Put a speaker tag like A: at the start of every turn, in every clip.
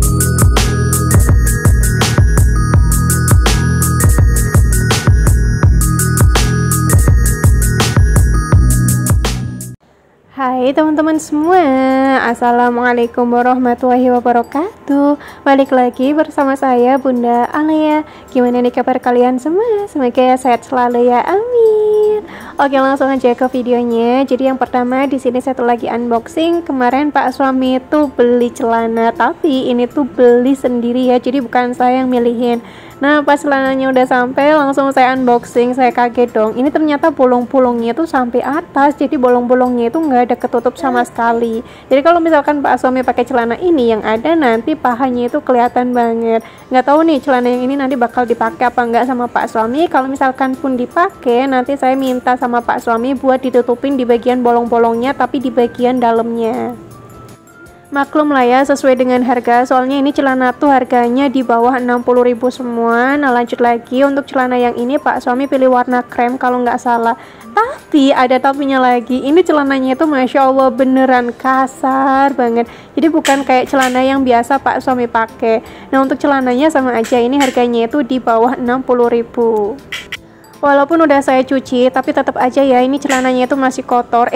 A: Hai teman-teman semua, Assalamualaikum warahmatullahi wabarakatuh. Balik lagi bersama saya Bunda Alea. Gimana nih kabar kalian semua? Semoga sehat selalu ya, amin. Oke, langsung aja ke videonya. Jadi yang pertama di sini saya tuh lagi unboxing. Kemarin Pak suami tuh beli celana, tapi ini tuh beli sendiri ya, jadi bukan saya yang milihin. Nah pas celananya udah sampai langsung saya unboxing, saya kaget dong. Ini ternyata bolong-bolongnya tuh sampai atas, jadi bolong-bolongnya itu nggak ada ketutup sama sekali. Jadi kalau misalkan Pak suami pakai celana ini, yang ada nanti pahanya itu kelihatan banget. Nggak tahu nih celana yang ini nanti bakal dipakai apa enggak sama Pak suami. Kalau misalkan pun dipakai, nanti saya minta sama Pak suami buat ditutupin di bagian bolong-bolongnya, tapi di bagian dalamnya. Maklum lah ya, sesuai dengan harga, soalnya ini celana tuh harganya di bawah 60.000 semua. Nah lanjut lagi, untuk celana yang ini Pak suami pilih warna krem kalau nggak salah. Tapi ada tapinya lagi, ini celananya itu Masya Allah beneran kasar banget. Jadi bukan kayak celana yang biasa Pak suami pakai. Nah untuk celananya sama aja, ini harganya itu di bawah 60.000. Walaupun udah saya cuci, tapi tetap aja ya ini celananya itu masih kotor,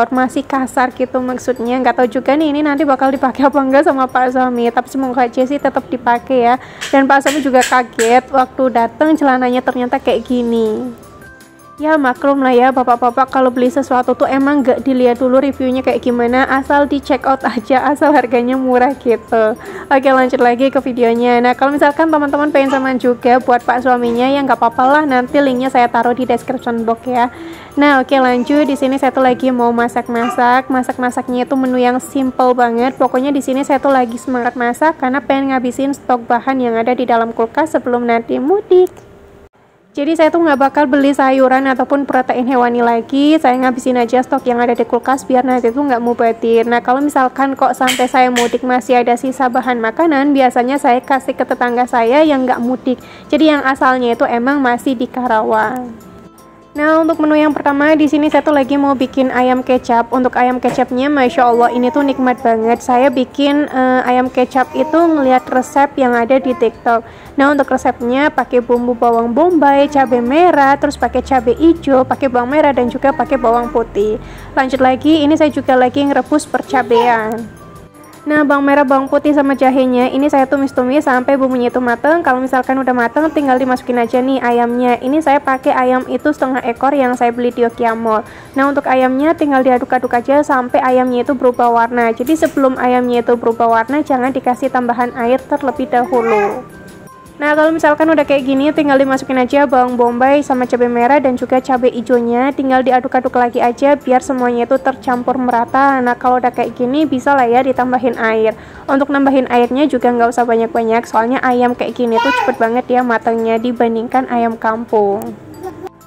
A: masih kasar gitu maksudnya. Nggak tahu juga nih ini nanti bakal dipakai apa enggak sama Pak suami, tapi semoga aja sih tetap dipakai ya. Dan Pak suami juga kaget waktu datang celananya ternyata kayak gini. Ya maklum lah ya, bapak-bapak kalau beli sesuatu tuh emang gak dilihat dulu reviewnya kayak gimana, asal di check out aja, asal harganya murah gitu. Oke lanjut lagi ke videonya. Nah kalau misalkan teman-teman pengen sama juga buat Pak suaminya, ya nggak apa-apa lah, nanti linknya saya taruh di description box ya. Nah oke lanjut, di sini saya tuh lagi mau masak-masaknya itu menu yang simple banget. Pokoknya di sini saya tuh lagi semangat masak karena pengen ngabisin stok bahan yang ada di dalam kulkas sebelum nanti mudik. Jadi saya tuh nggak bakal beli sayuran ataupun protein hewani lagi, saya ngabisin aja stok yang ada di kulkas biar nanti tuh nggak mubadir. Nah kalau misalkan kok sampai saya mudik masih ada sisa bahan makanan, biasanya saya kasih ke tetangga saya yang nggak mudik. Jadi yang asalnya itu emang masih di Karawang. Nah untuk menu yang pertama di sini saya tuh lagi mau bikin ayam kecap. Untuk ayam kecapnya Masya Allah ini tuh nikmat banget. Saya bikin ayam kecap itu ngeliat resep yang ada di TikTok. Nah untuk resepnya pakai bumbu bawang bombay, cabai merah, terus pakai cabai hijau, pakai bawang merah dan juga pakai bawang putih. Lanjut lagi, ini saya juga lagi ngerebus percabean. Nah bawang merah, bawang putih sama jahenya ini saya tumis-tumis sampai bumbunya itu mateng. Kalau misalkan udah mateng tinggal dimasukin aja nih ayamnya. Ini saya pakai ayam itu setengah ekor yang saya beli di Okia Mall. Nah untuk ayamnya tinggal diaduk-aduk aja sampai ayamnya itu berubah warna. Jadi sebelum ayamnya itu berubah warna jangan dikasih tambahan air terlebih dahulu. Nah kalau misalkan udah kayak gini tinggal dimasukin aja bawang bombay sama cabai merah dan juga cabai hijaunya, tinggal diaduk-aduk lagi aja biar semuanya itu tercampur merata. Nah kalau udah kayak gini bisa lah ya ditambahin air. Untuk nambahin airnya juga nggak usah banyak-banyak, soalnya ayam kayak gini tuh cepet banget ya matangnya dibandingkan ayam kampung.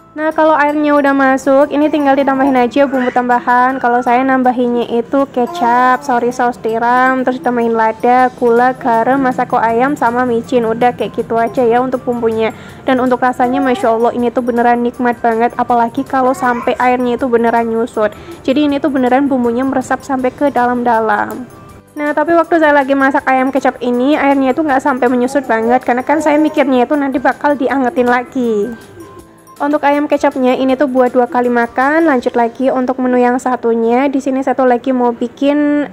A: Nah kalau airnya udah masuk, ini tinggal ditambahin aja bumbu tambahan. Kalau saya nambahinnya itu kecap, soy sauce tiram, terus tambahin lada, gula, garam, masako ayam, sama micin. Udah kayak gitu aja ya untuk bumbunya. Dan untuk rasanya Masya Allah ini tuh beneran nikmat banget, apalagi kalau sampai airnya itu beneran nyusut. Jadi ini tuh beneran bumbunya meresap sampai ke dalam-dalam. Nah tapi waktu saya lagi masak ayam kecap ini, airnya itu nggak sampai menyusut banget, karena kan saya mikirnya itu nanti bakal diangetin lagi. Untuk ayam kecapnya ini tuh buat 2 kali makan. Lanjut lagi untuk menu yang satunya, di sini saya tuh lagi mau bikin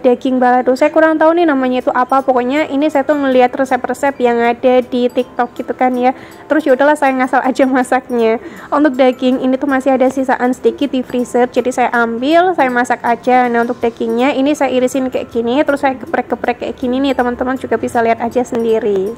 A: daging balado. Saya kurang tahu nih namanya itu apa. Pokoknya ini saya tuh ngeliat resep-resep yang ada di TikTok gitu kan ya. Terus yaudahlah saya ngasal aja masaknya. Untuk daging ini tuh masih ada sisaan sedikit di freezer, jadi saya ambil, saya masak aja. Nah untuk dagingnya ini saya irisin kayak gini, terus saya geprek-geprek kayak gini nih, teman-teman juga bisa lihat aja sendiri.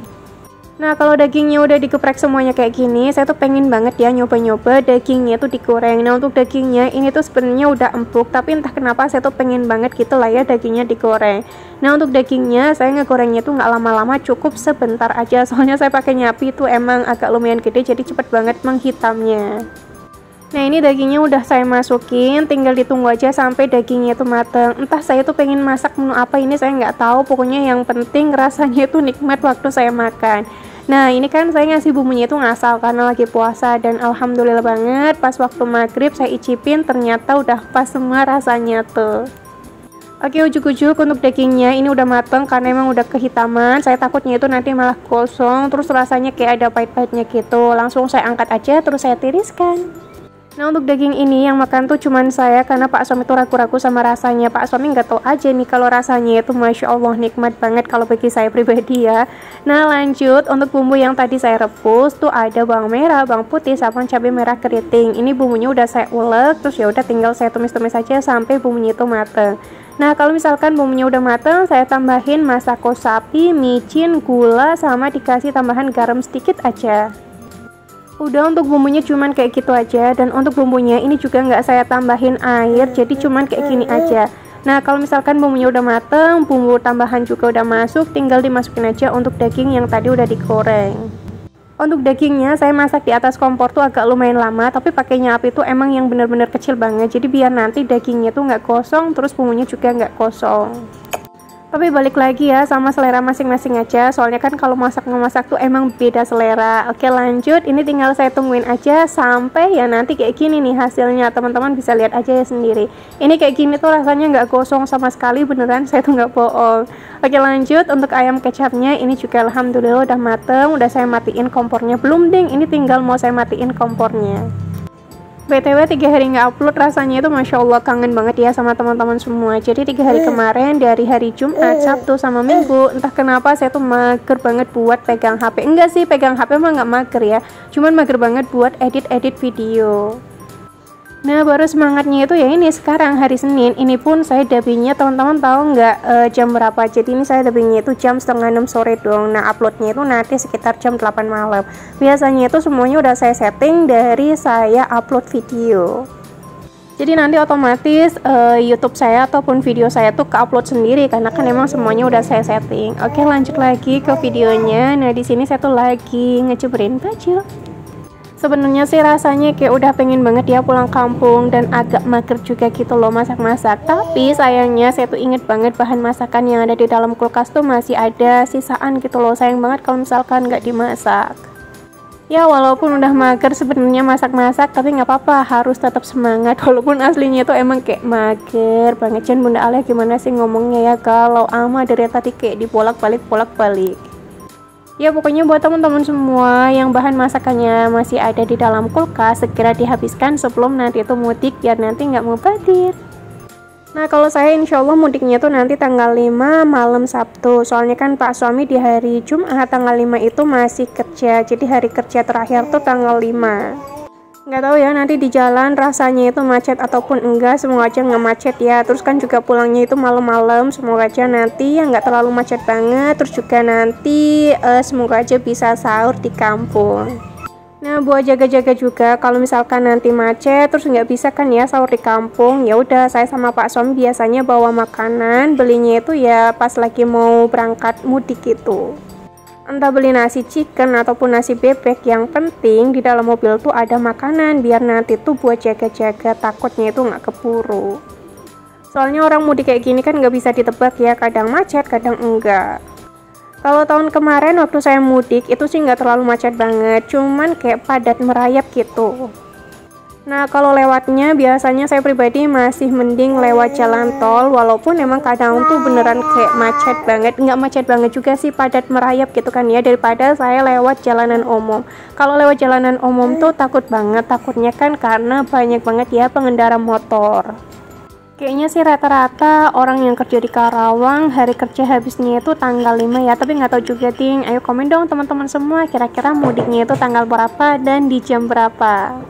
A: Nah kalau dagingnya udah digeprek semuanya kayak gini, saya tuh pengen banget ya nyoba-nyoba dagingnya tuh digoreng. Nah untuk dagingnya ini tuh sebenarnya udah empuk, tapi entah kenapa saya tuh pengen banget gitu lah ya dagingnya digoreng. Nah untuk dagingnya saya ngegorengnya tuh nggak lama-lama, cukup sebentar aja, soalnya saya pakai nyapi tuh emang agak lumayan gede, jadi cepet banget menghitamnya. Nah ini dagingnya udah saya masukin, tinggal ditunggu aja sampai dagingnya itu mateng. Entah saya tuh pengen masak menu apa ini saya nggak tahu, pokoknya yang penting rasanya itu nikmat waktu saya makan. Nah ini kan saya ngasih bumbunya itu ngasal karena lagi puasa, dan alhamdulillah banget pas waktu maghrib saya icipin ternyata udah pas semua rasanya tuh. Oke, ujuk-ujuk untuk dagingnya ini udah mateng karena emang udah kehitaman. Saya takutnya itu nanti malah gosong, terus rasanya kayak ada pahit-pahitnya gitu. Langsung saya angkat aja, terus saya tiriskan. Nah, untuk daging ini yang makan tuh cuman saya karena Pak Suami tuh ragu-ragu sama rasanya. Pak Suami nggak tahu aja nih kalau rasanya itu Masya Allah nikmat banget kalau bagi saya pribadi ya. Nah, lanjut untuk bumbu yang tadi saya rebus tuh ada bawang merah, bawang putih, sama cabai merah keriting. Ini bumbunya udah saya ulek, terus ya udah tinggal saya tumis-tumis aja sampai bumbunya itu mateng. Nah, kalau misalkan bumbunya udah mateng, saya tambahin masako sapi, micin, gula, sama dikasih tambahan garam sedikit aja. Udah, untuk bumbunya cuman kayak gitu aja. Dan untuk bumbunya ini juga nggak saya tambahin air, jadi cuman kayak gini aja. Nah, kalau misalkan bumbunya udah mateng, bumbu tambahan juga udah masuk, tinggal dimasukin aja untuk daging yang tadi udah digoreng. Untuk dagingnya saya masak di atas kompor tuh agak lumayan lama, tapi pakainya api tuh emang yang bener-bener kecil banget, jadi biar nanti dagingnya tuh nggak gosong, terus bumbunya juga nggak gosong. Tapi balik lagi ya, sama selera masing-masing aja, soalnya kan kalau masak-memasak tuh emang beda selera. Oke, lanjut, ini tinggal saya tungguin aja sampai ya nanti kayak gini nih hasilnya. Teman-teman bisa lihat aja ya sendiri. Ini kayak gini tuh rasanya nggak gosong sama sekali, beneran saya tuh nggak bohong. Oke, lanjut untuk ayam kecapnya, ini juga alhamdulillah udah mateng, udah saya matiin kompornya. Belum ding, ini tinggal mau saya matiin kompornya. BTW 3 hari nggak upload, rasanya itu Masya Allah kangen banget ya sama teman-teman semua. Jadi 3 hari kemarin dari hari Jumat, Sabtu, sama Minggu, entah kenapa saya tuh mager banget buat pegang HP. Enggak sih, pegang HP mah nggak mager ya, cuman mager banget buat edit-edit video. Nah, baru semangatnya itu ya ini sekarang hari Senin. Ini pun saya dubbingnya, teman-teman tahu nggak jam berapa? Jadi ini saya dubbingnya itu jam setengah 6 sore dong. Nah, uploadnya itu nanti sekitar jam 8 malam. Biasanya itu semuanya udah saya setting dari saya upload video. Jadi nanti otomatis YouTube saya ataupun video saya tuh ke-upload sendiri karena kan emang semuanya udah saya setting. Oke, lanjut lagi ke videonya. Nah, di sini saya tuh lagi ngejebrin baju. Sebenarnya sih rasanya kayak udah pengen banget ya pulang kampung dan agak mager juga gitu loh masak-masak. Tapi sayangnya saya tuh inget banget bahan masakan yang ada di dalam kulkas tuh masih ada sisaan gitu loh. Sayang banget kalau misalkan nggak dimasak. Ya walaupun udah mager sebenarnya masak-masak, tapi nggak apa-apa, harus tetap semangat. Walaupun aslinya tuh emang kayak mager banget. Jen Bunda Alia gimana sih ngomongnya ya, kalau ama dari tadi kayak dibolak-balik. Ya pokoknya buat teman-teman semua yang bahan masakannya masih ada di dalam kulkas, segera dihabiskan sebelum nanti itu mudik biar nanti nggak mubazir. Nah, kalau saya insya Allah mudiknya tuh nanti tanggal 5 malam Sabtu. Soalnya kan Pak Suami di hari Jumat tanggal 5 itu masih kerja, jadi hari kerja terakhir tuh tanggal 5. Nggak tahu ya nanti di jalan rasanya itu macet ataupun enggak, semoga aja nggak macet ya. Terus kan juga pulangnya itu malam-malam, semoga aja nanti ya nggak terlalu macet banget. Terus juga nanti semoga aja bisa sahur di kampung. Nah, buat jaga-jaga juga kalau misalkan nanti macet terus nggak bisa kan ya sahur di kampung, ya udah saya sama Pak Suami biasanya bawa makanan, belinya itu ya pas lagi mau berangkat mudik gitu. Entah beli nasi chicken ataupun nasi bebek, yang penting di dalam mobil tuh ada makanan biar nanti tuh buat jaga-jaga, takutnya itu nggak keburu. Soalnya orang mudik kayak gini kan nggak bisa ditebak ya, kadang macet kadang enggak. Kalau tahun kemarin waktu saya mudik itu sih nggak terlalu macet banget, cuman kayak padat merayap gitu. Nah, kalau lewatnya biasanya saya pribadi masih mending lewat jalan tol, walaupun emang kadang tuh beneran kayak macet banget. Nggak macet banget juga sih, padat merayap gitu kan ya, daripada saya lewat jalanan umum. Kalau lewat jalanan umum tuh takut banget, takutnya kan karena banyak banget ya pengendara motor. Kayaknya sih rata-rata orang yang kerja di Karawang hari kerja habisnya itu tanggal 5 ya, tapi nggak tahu juga ting. Ayo komen dong teman-teman semua, kira-kira mudiknya itu tanggal berapa dan di jam berapa.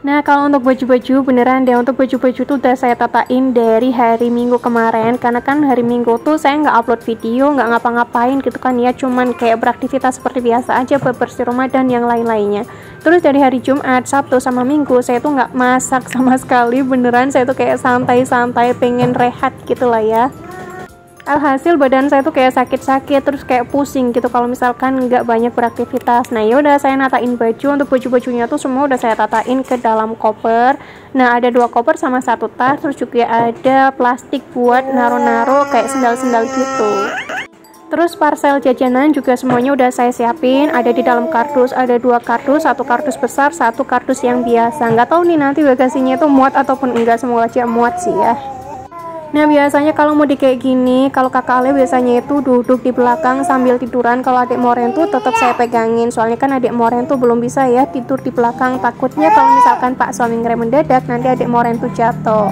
A: Nah, kalau untuk baju-baju beneran deh, untuk baju-baju tuh udah saya tatain dari hari Minggu kemarin, karena kan hari Minggu tuh saya nggak upload video, nggak ngapa-ngapain gitu kan ya, cuman kayak beraktivitas seperti biasa aja, bebersih rumah dan yang lain-lainnya. Terus dari hari Jumat, Sabtu, sama Minggu saya tuh nggak masak sama sekali, beneran saya tuh kayak santai-santai, pengen rehat gitu lah ya. Alhasil badan saya tuh kayak sakit-sakit, terus kayak pusing gitu kalau misalkan nggak banyak beraktivitas. Nah, yaudah saya natain baju, untuk baju-bajunya tuh semua udah saya tatain ke dalam koper. Nah, ada 2 koper sama 1 tas, terus juga ada plastik buat naro-naro kayak sendal-sendal gitu. Terus parcel jajanan juga semuanya udah saya siapin, ada di dalam kardus, ada 2 kardus, 1 kardus besar, 1 kardus yang biasa. Nggak tahu nih nanti bagasinya itu muat ataupun enggak, semoga aja muat sih ya. Nah biasanya kalau mau di kayak gini, kalau kakak Ale biasanya itu duduk di belakang sambil tiduran. Kalau adik Moren tuh tetap saya pegangin, soalnya kan adik Moren tuh belum bisa ya tidur di belakang. Takutnya kalau misalkan Pak suami ngerem mendadak, nanti adik Moren tuh jatuh.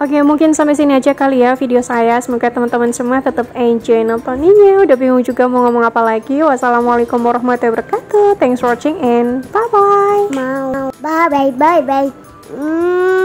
A: Oke, mungkin sampai sini aja kali ya video saya. Semoga teman-teman semua tetap enjoy nontoninnya. Udah bingung juga mau ngomong apa lagi. Wassalamualaikum warahmatullahi wabarakatuh. Thanks for watching and bye bye.
B: Bye bye bye bye.